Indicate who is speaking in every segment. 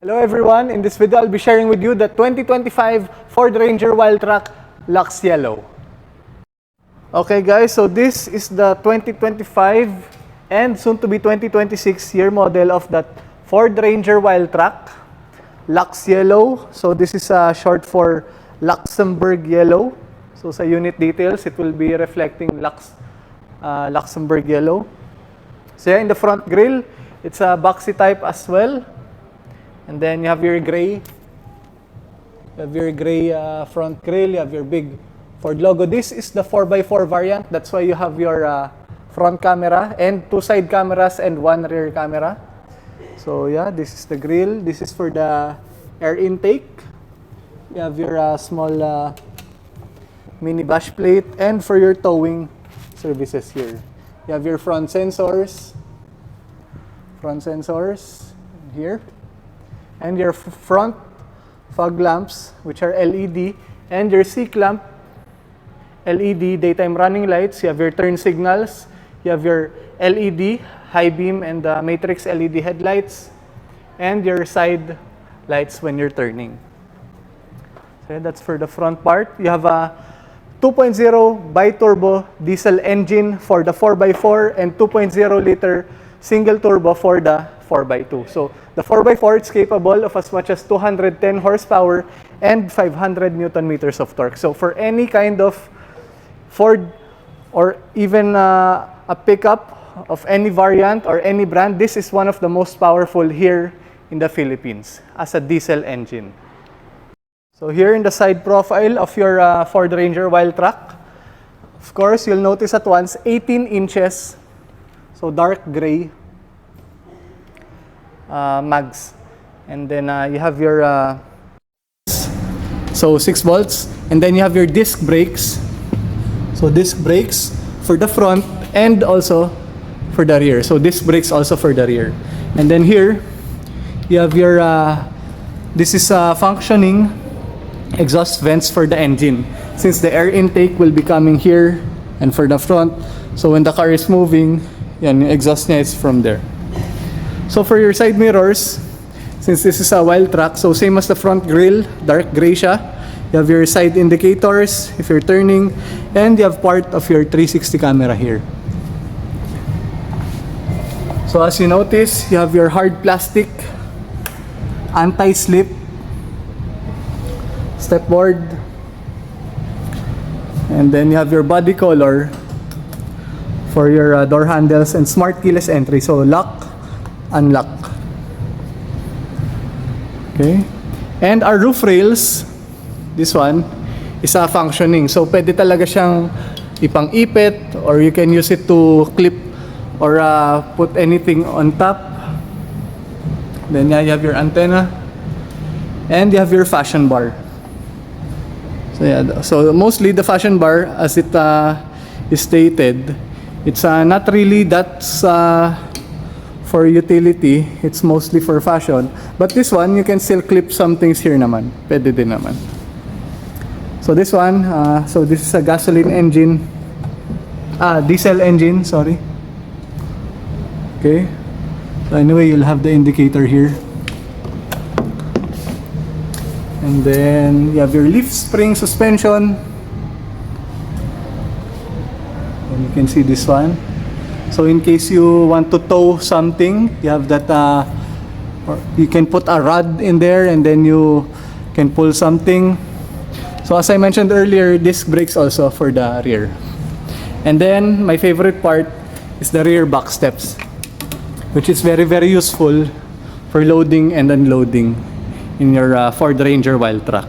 Speaker 1: Hello everyone, in this video I'll be sharing with you the 2025 Ford Ranger Wildtrak Luxe Yellow. Okay guys, so this is the 2025 and soon to be 2026 year model of that Ford Ranger Wildtrak Luxe Yellow. So this is short for Luxembourg Yellow. So sa unit details, it will be reflecting Luxembourg Yellow. So yeah, in the front grille, it's a boxy type as well. And then you have your gray. You have your gray front grille. You have your big Ford logo. This is the 4x4 variant. That's why you have your front camera and two side cameras and one rear camera. So yeah, this is the grille. This is for the air intake. You have your small mini bash plate, and for your towing services here. You have your front sensors here. And your front fog lamps, which are LED, and your C-clamp LED daytime running lights. You have your turn signals. You have your LED high beam and matrix LED headlights, and your side lights when you're turning. So that's for the front part. You have a 2.0 bi-turbo diesel engine for the 4x4 and 2.0 liter single turbo for the 4x2. So the 4x4 is capable of as much as 210 horsepower and 500 Newton meters of torque. So for any kind of Ford or even a pickup of any variant or any brand, this is one of the most powerful here in the Philippines as a diesel engine. So here in the side profile of your Ford Ranger Wildtrak, of course, you'll notice at once 18 inches, so dark gray mags. And then you have your so 6 volts, and then you have your disc brakes. So disc brakes for the front and also for the rear. So disc brakes also for the rear. And then here you have your this is functioning exhaust vents for the engine, since the air intake will be coming here and for the front. So when the car is moving, yan, yung exhaust niya is from there. So for your side mirrors, since this is a Wildtrak, so same as the front grille, dark gray siya. You have your side indicators if you're turning, and you have part of your 360 camera here. So as you notice, you have your hard plastic anti-slip stepboard, and then you have your body color for your door handles and smart keyless entry. So lock, unlock. Okay, and our roof rails, this one is functioning. So pwede talaga siyang ipang-ipit, or you can use it to clip or put anything on top. Then you have your antenna, and you have your fashion bar. So yeah, so mostly the fashion bar, as it is stated, it's not really that's for utility. It's mostly for fashion. But this one, you can still clip some things here naman. Pwede din naman. So this one, so this is a gasoline engine, diesel engine, sorry. Okay. So anyway, you'll have the indicator here. And then you have your leaf spring suspension. And you can see this one. So in case you want to tow something, you have that, or you can put a rod in there and then you can pull something. So as I mentioned earlier, disc brakes also for the rear. And then my favorite part is the rear box steps, which is very, very useful for loading and unloading in your Ford Ranger Wildtrak.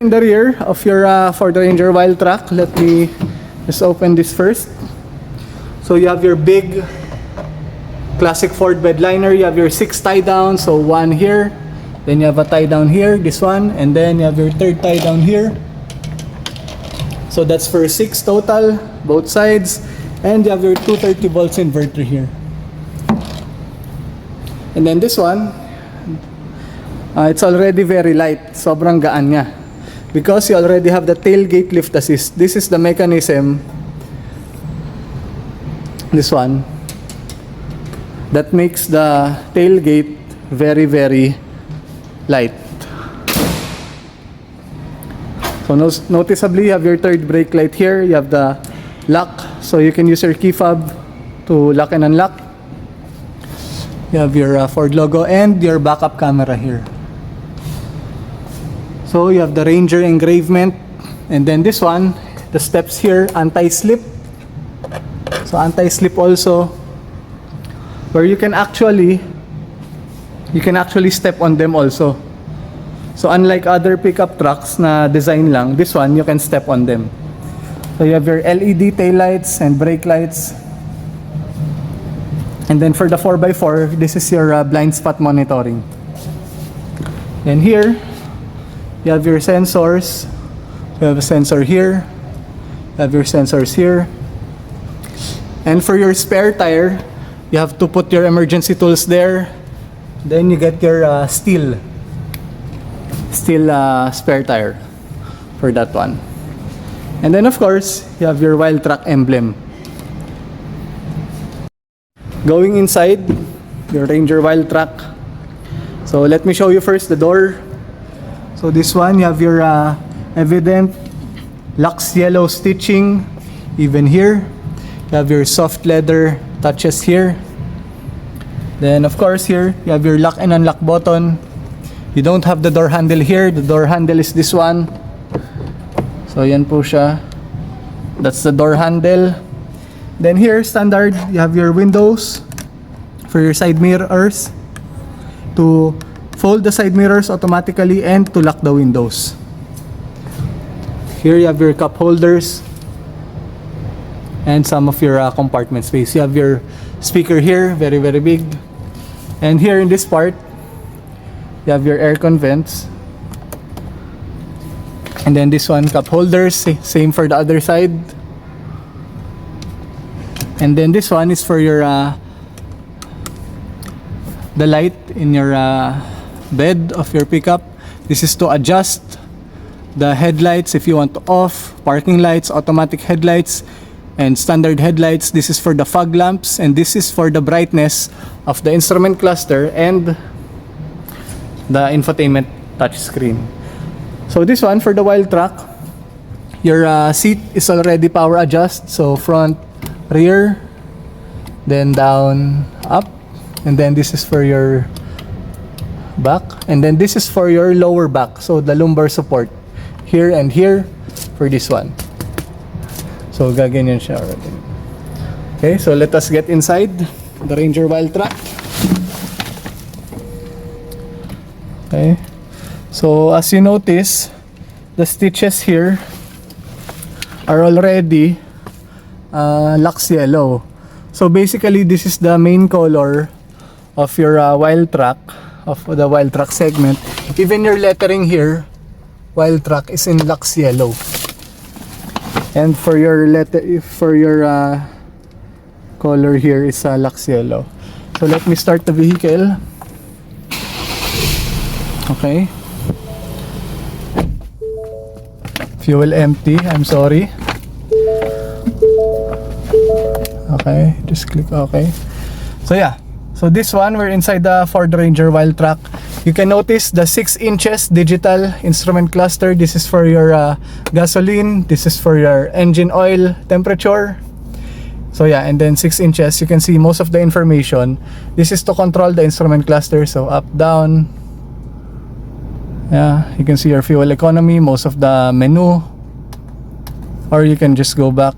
Speaker 1: In the rear of your Ford Ranger Wildtrak, let me just open this first. So you have your big classic Ford bedliner. You have your 6 tie down, so 1 here, then you have a tie down here, this one, and then you have your 3rd tie down here. So that's for 6 total, both sides, and you have your 230 volts inverter here. And then this one, it's already very light, sobrang gaan niya, because you already have the tailgate lift assist. This is the mechanism, this one, that makes the tailgate very, very light. So noticeably, you have your third brake light here. You have the lock, so you can use your key fob to lock and unlock. You have your Ford logo and your backup camera here. So you have the Ranger engravement, and then this one, the steps here, anti-slip. So anti-slip also, where you can actually step on them also. So unlike other pickup trucks na design lang, this one you can step on them. So you have your LED taillights and brake lights. And then for the 4x4, this is your blind spot monitoring. And here, you have your sensors. You have a sensor here. You have your sensors here. And for your spare tire, you have to put your emergency tools there. Then you get your steel spare tire for that one. And then of course, you have your Wildtrak emblem. Going inside your Ranger Wildtrak. So let me show you first the door. So this one, you have your evident Luxe Yellow stitching even here. You have your soft leather touches here. Then of course here, you have your lock and unlock button. You don't have the door handle here. The door handle is this one. So yan po siya. That's the door handle. Then here, standard, you have your windows for your side mirrors to fold the side mirrors automatically and to lock the windows. Here you have your cup holders and some of your compartment space. You have your speaker here, very big. And here in this part, you have your aircon vents. And then this one, cup holders, same for the other side. And then this one is for your the light in your bed of your pickup. This is to adjust the headlights if you want to off, parking lights, automatic headlights, and standard headlights. This is for the fog lamps, and this is for the brightness of the instrument cluster and the infotainment touchscreen. So this one for the Wildtrak, your seat is already power adjust, so front, rear, then down, up, and then this is for your back, and then this is for your lower back, so the lumbar support here and here for this one. So gaganyan siya already. Okay, so let us get inside the Ranger Wildtrak. Okay, so as you notice, the stitches here are already Luxe Yellow. So basically, this is the main color of your Wildtrak, of the Wildtrak segment. Even your lettering here, Wildtrak, is in Luxe Yellow. And for your color here is Luxe Yellow. So let me start the vehicle. Okay. Fuel empty, I'm sorry. Okay, just click OK. So yeah, so this one, we're inside the Ford Ranger Wildtrak. You can notice the 6 inches digital instrument cluster. This is for your gasoline. This is for your engine oil temperature. So yeah, and then 6 inches, you can see most of the information. This is to control the instrument cluster. So up, down. Yeah, you can see your fuel economy, most of the menu. Or you can just go back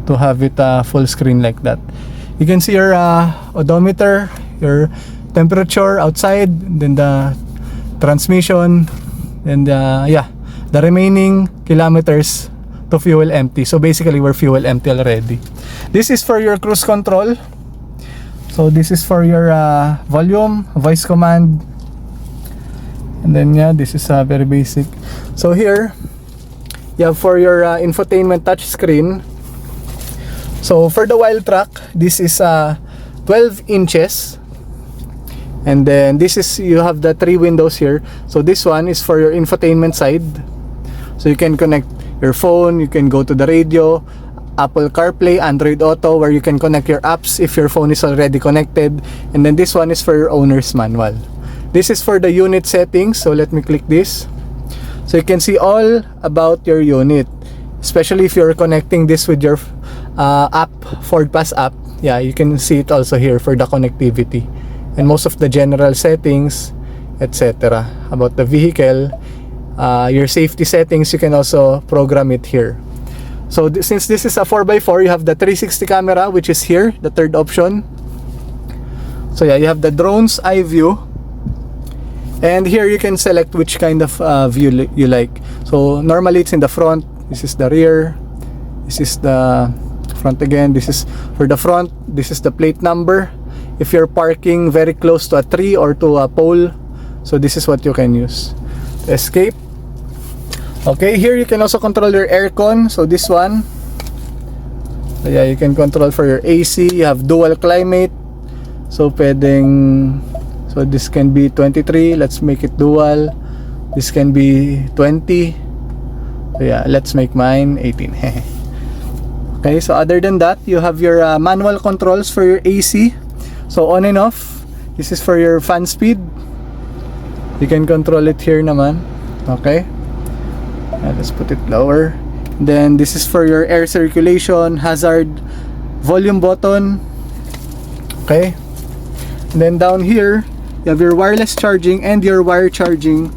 Speaker 1: to have it full screen like that. You can see your odometer, your temperature outside, then the transmission, and yeah, the remaining kilometers to fuel empty. So basically, we're fuel empty already. This is for your cruise control. So this is for your volume, voice command, and then yeah, this is very basic. So here, you have for your infotainment touchscreen. So for the Wildtrak, this is 12 inches. And then this is, you have the 3 windows here. So this one is for your infotainment side. So you can connect your phone, you can go to the radio, Apple CarPlay, Android Auto, where you can connect your apps if your phone is already connected. And then this one is for your owner's manual. This is for the unit settings. So let me click this. So you can see all about your unit, especially if you're connecting this with your app, Ford Pass app. Yeah, you can see it also here for the connectivity and most of the general settings, etc. About the vehicle, your safety settings, you can also program it here. So since this is a 4x4, you have the 360 camera, which is here, the third option. So yeah, you have the drone's eye view, and here you can select which kind of view you like. So normally it's in the front. This is the rear. This is the front again. This is for the front. This is the plate number. If you're parking very close to a tree or to a pole, so this is what you can use. Escape. Okay, here you can also control your aircon. So this one, so yeah, you can control for your AC. You have dual climate. So pwedeng, so this can be 23. Let's make it dual. This can be 20. So yeah, let's make mine 18. Okay, so other than that, you have your manual controls for your AC. So on and off. This is for your fan speed. You can control it here naman. Okay. Let's put it lower. Then this is for your air circulation, hazard, volume button. Okay. And then down here, you have your wireless charging and your wire charging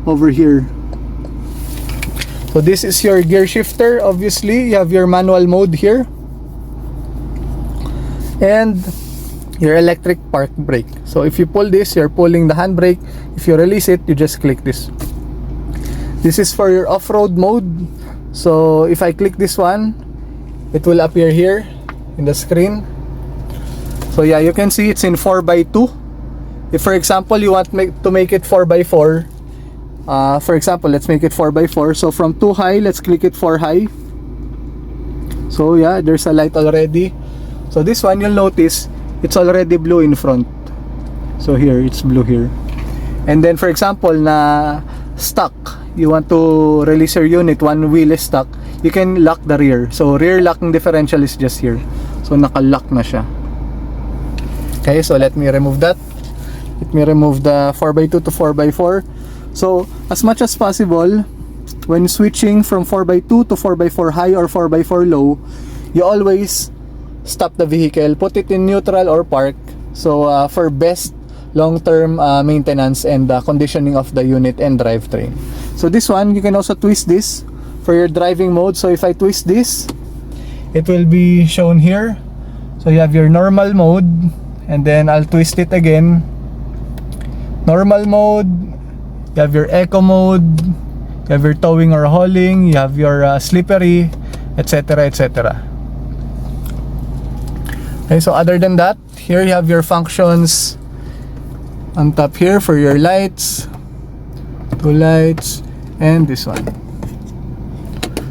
Speaker 1: over here. So this is your gear shifter. Obviously, you have your manual mode here. And your electric park brake. So if you pull this, you're pulling the handbrake. If you release it, you just click this. This is for your off-road mode. So if I click this one, it will appear here in the screen. So yeah, you can see it's in 4x2. If for example you want to make it 4x4, for example, let's make it 4x4. So from 2 high, let's click it 4 high. So yeah, there's a light already. So this one, you'll notice it's already blue in front. So here, it's blue here. And then for example, na stuck, you want to release your unit, one wheel is stuck, you can lock the rear. So rear locking differential is just here. So naka-lock na siya. Okay, so let me remove that. Let me remove the 4x2 to 4x4. So as much as possible, when switching from 4x2 to 4x4 high or 4x4 low, you always stop the vehicle, put it in neutral or park. So for best long-term maintenance and conditioning of the unit and drivetrain. So this one, you can also twist this for your driving mode. So if I twist this, it will be shown here. So you have your normal mode, and then I'll twist it again. Normal mode, you have your eco mode, you have your towing or hauling, you have your slippery, etc, etc. Okay, so other than that, here you have your functions on top here for your lights, 2 lights, and this one.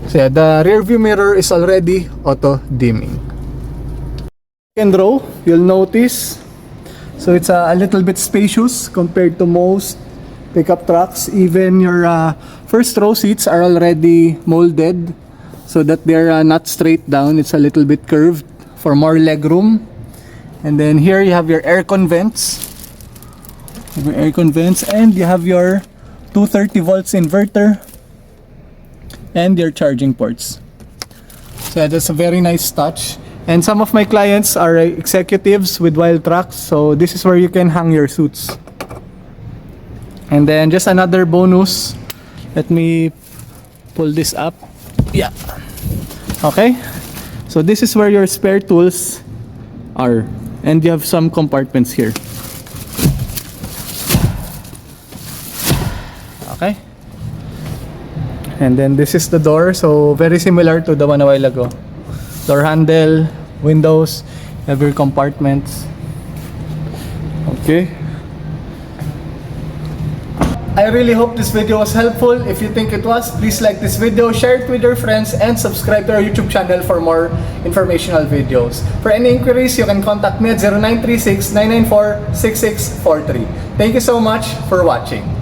Speaker 1: So yeah, the rear view mirror is already auto dimming. Second row, you'll notice, so it's a little bit spacious compared to most pickup trucks. Even your first row seats are already molded so that they're not straight down. It's a little bit curved for more leg room. And then here you have your aircon vents. Your aircon vents, and you have your 230 volts inverter and your charging ports. So that's a very nice touch. And some of my clients are executives with Wildtrak, so this is where you can hang your suits. And then just another bonus, let me pull this up. Yeah. Okay. So this is where your spare tools are, and you have some compartments here. Okay. And then this is the door, so very similar to the one a while ago. Door handle, windows, every compartments. Okay. I really hope this video was helpful. If you think it was, please like this video, share it with your friends, and subscribe to our YouTube channel for more informational videos. For any inquiries, you can contact me at 0936-994-6643. Thank you so much for watching.